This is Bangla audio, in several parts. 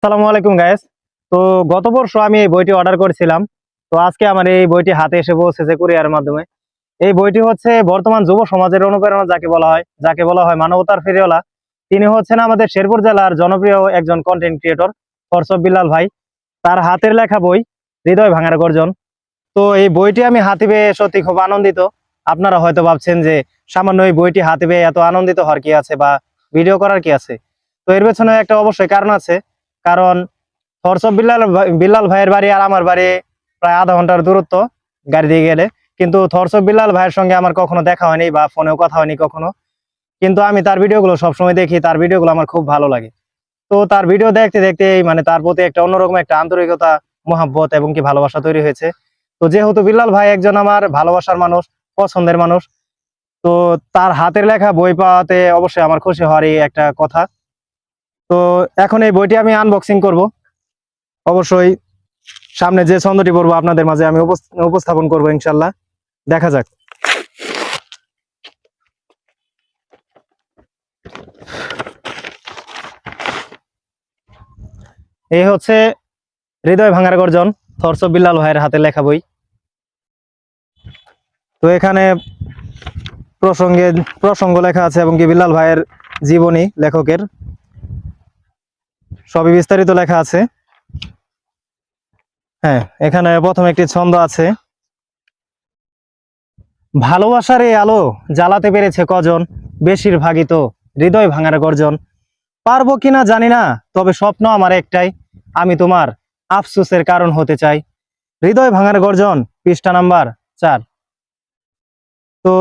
আসসালামু আলাইকুম গাইস। তো গত বর্ষ আমি এই বইটি অর্ডার করেছিলাম। তো আজকে আমার এই বইটি হাতে এসে পৌঁছেছে কুরিয়ারের মাধ্যমে। এই বইটি হচ্ছে বর্তমান যুব সমাজের অনুপ্রেরণা যাকে বলা হয় মানবতার ফেরিওয়ালা। তিনি হচ্ছেন আমাদের শেরপুর জেলার জনপ্রিয় একজন কন্টেন্ট ক্রিয়েটর ফরসব বিল্লাল ভাই। তার হাতের লেখা বই হৃদয় ভাঙার গর্জন। তো এই বইটি আমি হাতে পেয়ে সত্যি খুব আনন্দিত। আপনারা হয়তো ভাবছেন যে সামান্য এই বইটি হাতে পেয়ে এত আনন্দিত হওয়ার কি আছে বা ভিডিও করার কি আছে। তো এর পেছনে একটা অবশ্যই কারণ আছে। কারণ থরসব বিল্লাল ভাইয়ের বাড়ি আর আমার বাড়ি প্রায় আধা ঘন্টার দূরত্ব গাড়ি দিয়ে গেলে। কিন্তু থরসব বিল্লাল ভাইয়ের সঙ্গে আমার কখনো দেখা হয়নি বা ফোনেও কথা হয়নি কখনো। কিন্তু আমি তার ভিডিওগুলো সবসময় দেখি, তার ভিডিওগুলো আমার খুব ভালো লাগে। তো তার ভিডিও দেখতে দেখতে মানে তার প্রতি একটা অন্যরকম একটা আন্তরিকতা, মহাব্বত এবং কি ভালোবাসা তৈরি হয়েছে। তো যেহেতু বিল্লাল ভাই একজন আমার ভালোবাসার মানুষ, পছন্দের মানুষ, তো তার হাতের লেখা বই পাওয়াতে অবশ্যই আমার খুশি হওয়ারই একটা কথা। তো এখন এই বইটি আমি আনবক্সিং করব। অবশ্যই সামনে যে ছন্দটি পড়বো আপনাদের মাঝে আমি উপস্থাপন করবো ইনশাল্লাহ। দেখা যাক। এই হচ্ছে হৃদয় ভাঙার গর্জন, থরসব বিল্লাল ভাইয়ের হাতে লেখা বই। তো এখানে প্রসঙ্গ লেখা আছে এবং কি বিল্লাল ভাইয়ের জীবনী, লেখকের সবই বিস্তারিত লেখা আছে। হ্যাঁ, এখানে প্রথমে একটি ছন্দ আছে। ভালোবাসার এই আলো জ্বালাতে পেরেছে কজন, বেশিরভাগই তো হৃদয় ভাঙার গর্জন। পারবো কিনা জানি না, তবে স্বপ্ন আমার একটাই, আমি তোমার আফসোসের কারণ হতে চাই। হৃদয় ভাঙার গর্জন, পৃষ্ঠা নাম্বার 4। তো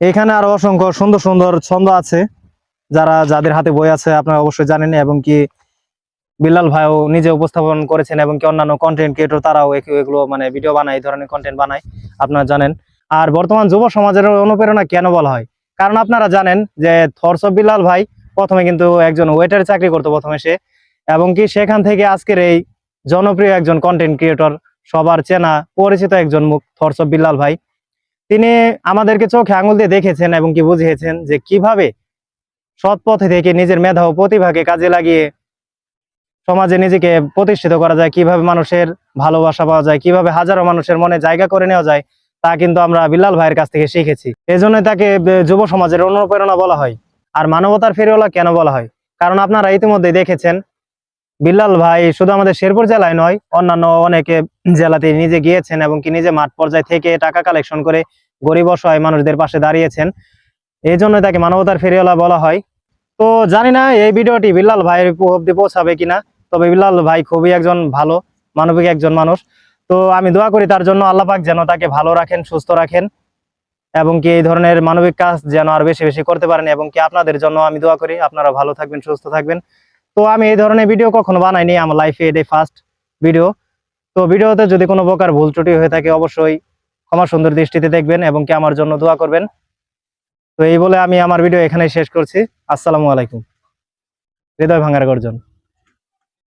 এখানে আরো অসংখ্য সুন্দর সুন্দর ছন্দ আছে। যাদের হাতে বই আছে আপনারা অবশ্যই জানেন, এবং কি বিল্লাল ভাইও নিজে উপস্থাপন করেছেন এবং কি অন্যান্য কন্টেন্ট ক্রিয়েটর তারাও এগুলো মানে ভিডিও বানায়, এই ধরনের কন্টেন্ট বানায়, আপনারা জানেন। আর বর্তমান যুব সমাজের অনুপ্রেরণা কেন বলা হয়, কারণ আপনারা জানেন যে থরসব বিল্লাল ভাই প্রথমে কিন্তু একজন ওয়েটার চাকরি করতো প্রথমে সে, এবং কি সেখান থেকে আজকের এই জনপ্রিয় একজন কন্টেন্ট ক্রিয়েটর, সবার চেনা পরিচিত একজন মুখ থরসব বিল্লাল ভাই। তিনি আমাদেরকে চোখে আঙুল দিয়ে দেখেছেন এবং কি বুঝিয়েছেন যে কিভাবে সৎ পথে থেকে নিজের মেধা ও প্রতিভাকে কাজে লাগিয়ে সমাজে নিজেকে প্রতিষ্ঠিত করা যায়, কিভাবে মানুষের ভালোবাসা পাওয়া যায়, কিভাবে হাজারো মানুষের মনে জায়গা করে নেওয়া যায়, তা কিন্তু আমরা বিল্লাল ভাইয়ের কাছ থেকে শিখেছি। এই জন্য তাকে যুব সমাজের অনুপ্রেরণা বলা হয়। আর মানবতার ফেরিওয়ালা কেন বলা হয়, কারণ আপনারা ইতিমধ্যে দেখেছেন বিল্লাল ভাই শুধু আমাদের শেরপুর জেলায় নয়, অন্যান্য অনেকে জেলাতে নিজে গিয়েছেন এবং কি নিজে মাঠ পর্যায় থেকে টাকা কালেকশন করে গরিব অসহায় মানুষদের পাশে দাঁড়িয়েছেন। এই জন্য তাকে মানবতার ফেরিওয়ালা বলা হয়। তো জানি না এই ভিডিওটি বিল্লাল ভাইয়ের অব্দি পৌঁছাবে কিনা, তবে বিল্লাল ভাই খুবই একজন ভালো মানবিক একজন মানুষ। তো আমি দোয়া করি তার জন্য, আল্লাহ পাক যেন তাকে ভালো রাখেন, সুস্থ রাখেন, এবং কি এই ধরনের মানবিক কাজ যেন আর বেশি বেশি করতে পারেন। এবং কি আপনাদের জন্য আমি দোয়া করি আপনারা ভালো থাকবেন, সুস্থ থাকবেন। তো আমি এই ধরনের ভিডিও কখনো বানাইনি আমার লাইফে, এটাই ফার্স্ট ভিডিও। তো ভিডিওতে যদি কোনো প্রকার ভুল ত্রুটি হয়ে থাকে অবশ্যই ক্ষমা সুন্দর দৃষ্টিতে দেখবেন এবং কি আমার জন্য দোয়া করবেন। তো এই বলে আমি আমার ভিডিও এখানেই শেষ করছি। আসসালামু আলাইকুম। হৃদয় ভাঙার গর্জন।